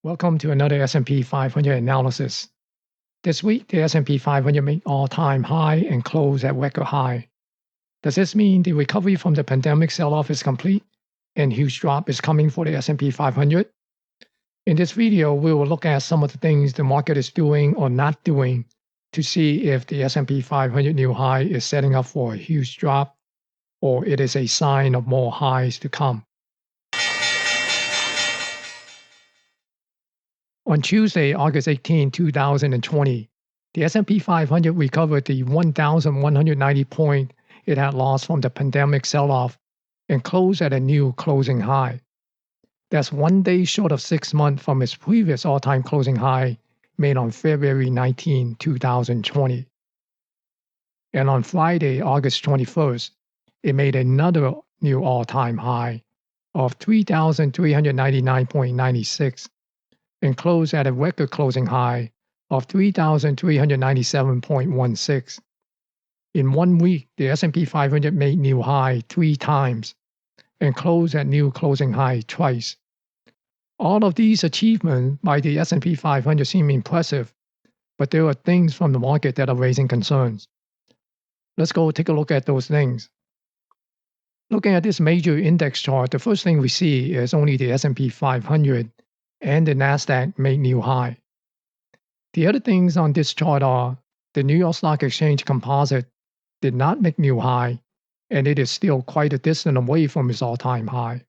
Welcome to another S&P 500 analysis. This week, the S&P 500 made all-time high and closed at record high. Does this mean the recovery from the pandemic sell-off is complete and huge drop is coming for the S&P 500? In this video, we will look at some of the things the market is doing or not doing to see if the S&P 500 new high is setting up for a huge drop or it is a sign of more highs to come. On Tuesday, August 18, 2020, the S&P 500 recovered the 1,190 point it had lost from the pandemic sell-off and closed at a new closing high. That's 1 day short of 6 months from its previous all-time closing high made on February 19, 2020. And on Friday, August 21st, it made another new all-time high of 3,399.96 and closed at a record closing high of 3,397.16. In 1 week, the S&P 500 made new high 3 times and closed at new closing high twice. All of these achievements by the S&P 500 seem impressive, but there are things from the market that are raising concerns. Let's go take a look at those things. Looking at this major index chart, the first thing we see is only the S&P 500 and the NASDAQ made new high. The other things on this chart are the New York Stock Exchange Composite did not make new high, and it is still quite a distance away from its all-time high.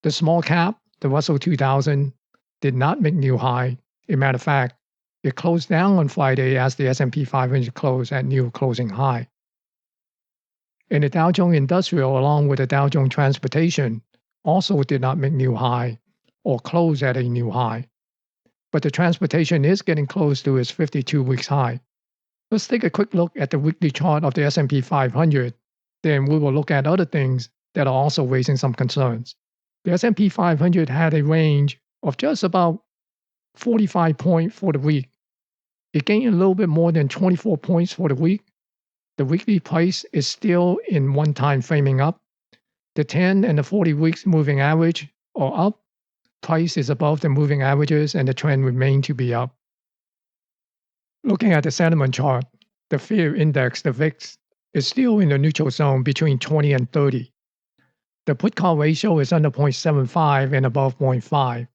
The small cap, the Russell 2000, did not make new high. As a matter of fact, it closed down on Friday as the S&P 500 closed at new closing high. And the Dow Jones Industrial, along with the Dow Jones Transportation, also did not make new high or close at a new high. But the transportation is getting close to its 52 weeks high. Let's take a quick look at the weekly chart of the S&P 500. Then we will look at other things that are also raising some concerns. The S&P 500 had a range of just about 45 points for the week. It gained a little bit more than 24 points for the week. The weekly price is still in one time framing up. The 10 and the 40 weeks moving average are up. Price is above the moving averages and the trend remains to be up. Looking at the sentiment chart, the fear index, the VIX, is still in the neutral zone between 20 and 30. The put-call ratio is under 0.75 and above 0.5,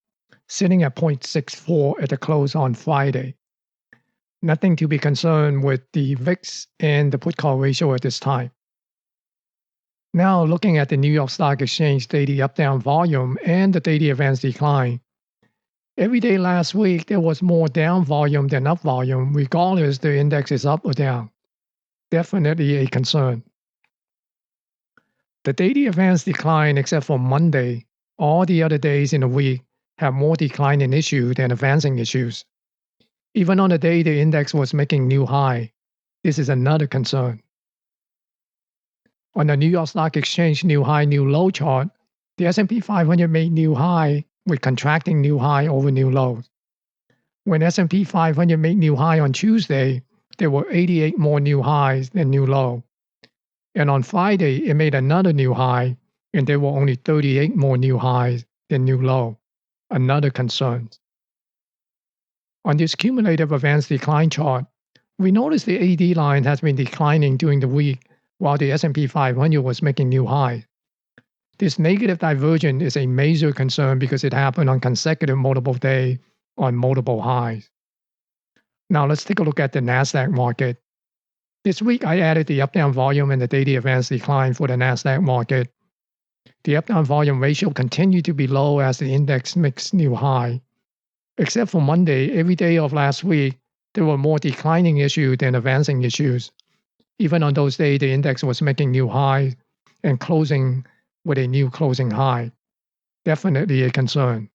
sitting at 0.64 at the close on Friday. Nothing to be concerned with the VIX and the put-call ratio at this time. Now, looking at the New York Stock Exchange daily up-down volume and the daily advanced decline. Every day last week, there was more down volume than up volume, regardless the index is up or down. Definitely a concern. The daily advanced decline, except for Monday, all the other days in the week have more declining issues than advancing issues. Even on the day the index was making new high, this is another concern. On the New York Stock Exchange new high, new low chart, the S&P 500 made new high with contracting new high over new low. When S&P 500 made new high on Tuesday, there were 88 more new highs than new low. And on Friday, it made another new high, and there were only 38 more new highs than new low. Another concern. On this cumulative advanced decline chart, we notice the AD line has been declining during the week while the S&P 500 was making new highs. This negative divergence is a major concern because it happened on consecutive multiple days on multiple highs. Now let's take a look at the NASDAQ market. This week I added the up-down volume and the daily advanced decline for the NASDAQ market. The up-down volume ratio continued to be low as the index makes new high. Except for Monday, every day of last week, there were more declining issues than advancing issues. Even on those days, the index was making new highs and closing with a new closing high. Definitely a concern.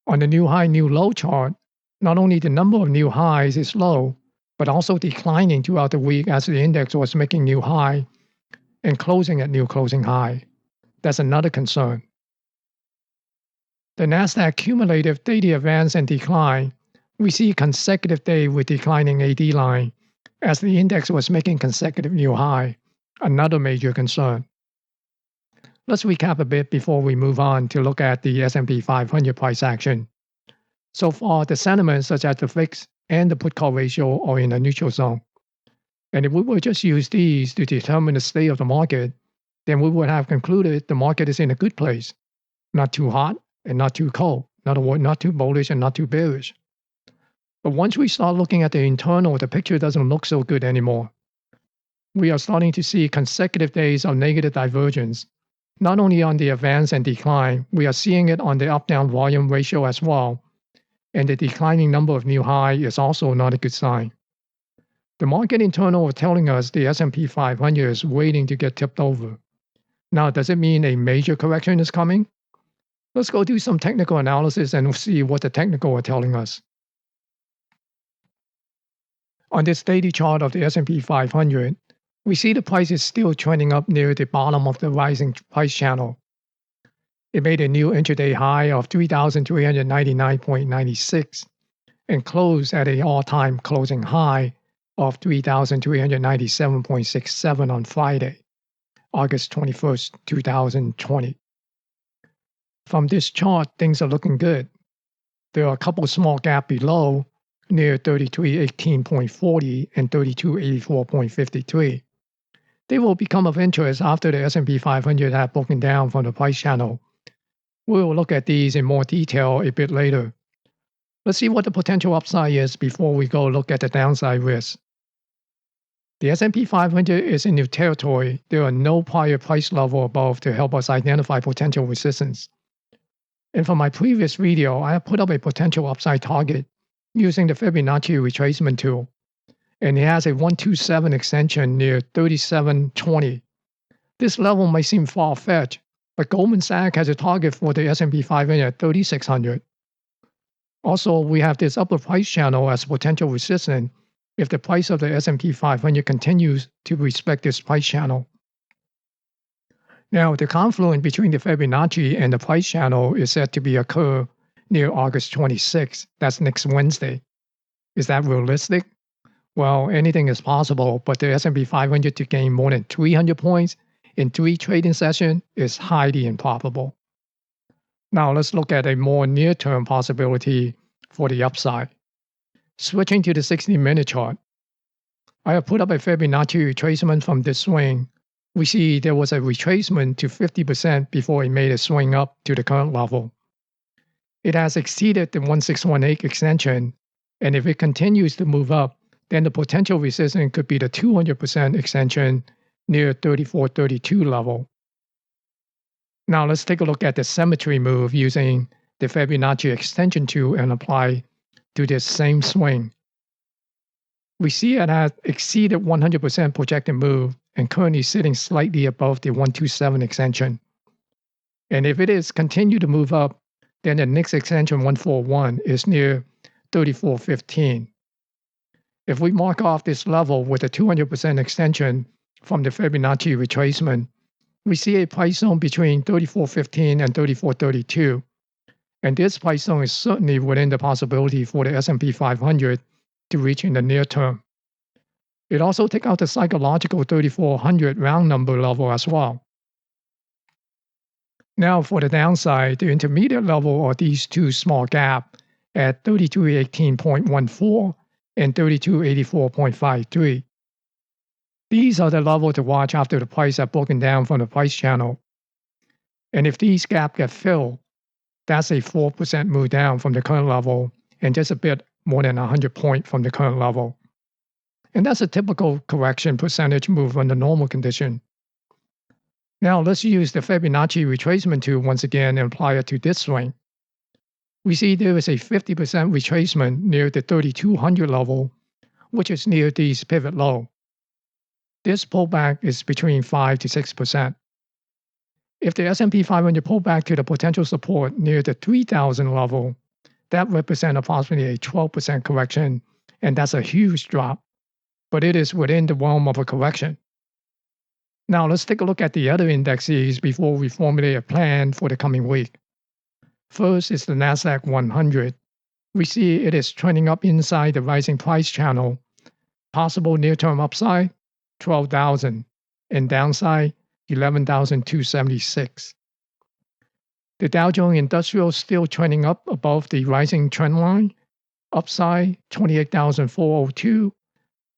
On the new high, new low chart, not only the number of new highs is low, but also declining throughout the week as the index was making new high and closing at new closing high. That's another concern. The NASDAQ cumulative daily advance and decline, we see consecutive day with declining AD line as the index was making consecutive new high, another major concern. Let's recap a bit before we move on to look at the S&P 500 price action. So far, the sentiments such as the VIX and the put-call ratio are in a neutral zone. And if we would just use these to determine the state of the market, then we would have concluded the market is in a good place, not too hot and not too cold. In other words, not too bullish and not too bearish. But once we start looking at the internal, the picture doesn't look so good anymore. We are starting to see consecutive days of negative divergence. Not only on the advance and decline, we are seeing it on the up-down volume ratio as well. And the declining number of new high is also not a good sign. The market internal is telling us the S&P 500 is waiting to get tipped over. Now, does it mean a major correction is coming? Let's go do some technical analysis and see what the technical are telling us. On this daily chart of the S&P 500, we see the price is still trending up near the bottom of the rising price channel. It made a new intraday high of 3,399.96 and closed at an all-time closing high of 3,397.67 on Friday, August 21st, 2020. From this chart, things are looking good. There are a couple small gaps below, near 3318.40 and 3284.53. They will become of interest after the S&P 500 have broken down from the price channel. We will look at these in more detail a bit later. Let's see what the potential upside is before we go look at the downside risk. The S&P 500 is in new territory. There are no prior price level above to help us identify potential resistance. And for my previous video, I have put up a potential upside target using the Fibonacci retracement tool. And it has a 127 extension near 3720. This level may seem far-fetched, but Goldman Sachs has a target for the S&P 500 at 3600. Also, we have this upper price channel as potential resistance if the price of the S&P 500 continues to respect this price channel. Now, the confluence between the Fibonacci and the price channel is said to be occur near August 26th. That's next Wednesday. Is that realistic? Well, anything is possible, but the S&P 500 to gain more than 300 points in 3 trading sessions is highly improbable. Now, let's look at a more near-term possibility for the upside. Switching to the 60-minute chart, I have put up a Fibonacci retracement from this swing. We see there was a retracement to 50% before it made a swing up to the current level. It has exceeded the 1618 extension, and if it continues to move up, then the potential resistance could be the 200% extension near 3432 level. Now let's take a look at the symmetry move using the Fibonacci extension tool and apply to this same swing. We see it has exceeded 100% projected move and currently sitting slightly above the 127 extension. And if it is continue to move up, then the next extension 141 is near 3415. If we mark off this level with a 200% extension from the Fibonacci retracement, we see a price zone between 3415 and 3432. And this price zone is certainly within the possibility for the S&P 500 to reach in the near term. It also takes out the psychological 3400 round number level as well. Now for the downside, the intermediate level are these two small gaps at 3218.14 and 3284.53. These are the level to watch after the price have broken down from the price channel. And if these gaps get filled, that's a 4% move down from the current level and just a bit more than 100 points from the current level. And that's a typical correction percentage move under normal condition. Now let's use the Fibonacci retracement tool once again and apply it to this swing. We see there is a 50% retracement near the 3200 level, which is near this pivot low. This pullback is between 5 to 6%. If the S&P 500 pull back to the potential support near the 3000 level, that represents approximately a 12% correction, and that's a huge drop, but it is within the realm of a correction. Now let's take a look at the other indexes before we formulate a plan for the coming week. First is the Nasdaq 100. We see it is trending up inside the rising price channel. Possible near-term upside, 12,000, and downside, 11,276. The Dow Jones Industrial still trending up above the rising trend line. Upside 28,402,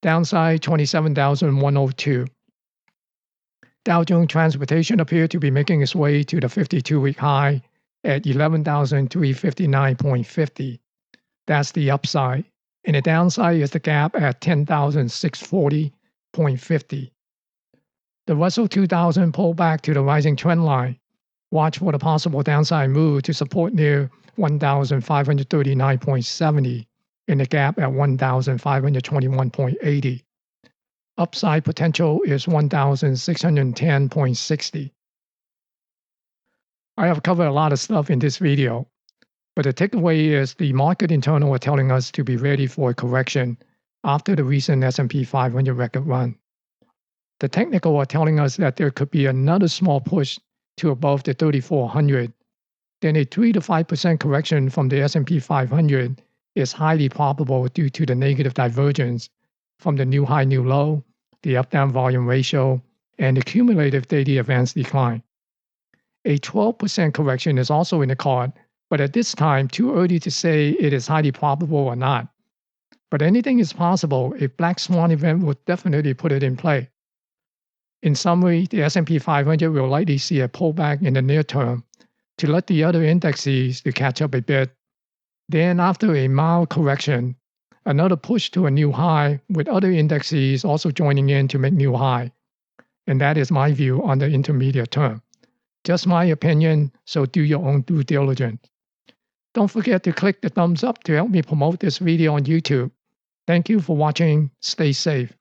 downside 27,102. Dow Jones Transportation appeared to be making its way to the 52-week high at 11,359.50. That's the upside. And the downside is the gap at 10,640.50. The Russell 2000 pulled back to the rising trend line. Watch for the possible downside move to support near 1,539.70 and the gap at 1,521.80. Upside potential is 1,610.60. I have covered a lot of stuff in this video, but the takeaway is the market internal are telling us to be ready for a correction after the recent S&P 500 record run. The technical are telling us that there could be another small push to above the 3,400. Then a 3 to 5% correction from the S&P 500 is highly probable due to the negative divergence from the new high, new low, the up-down volume ratio, and the cumulative daily advance decline. A 12% correction is also in the card, but at this time, too early to say it is highly probable or not. But anything is possible. A black swan event would definitely put it in play. In summary, the S&P 500 will likely see a pullback in the near term to let the other indexes to catch up a bit. Then after a mild correction, another push to a new high with other indexes also joining in to make new high. And that is my view on the intermediate term. Just my opinion, so do your own due diligence. Don't forget to click the thumbs up to help me promote this video on YouTube. Thank you for watching. Stay safe.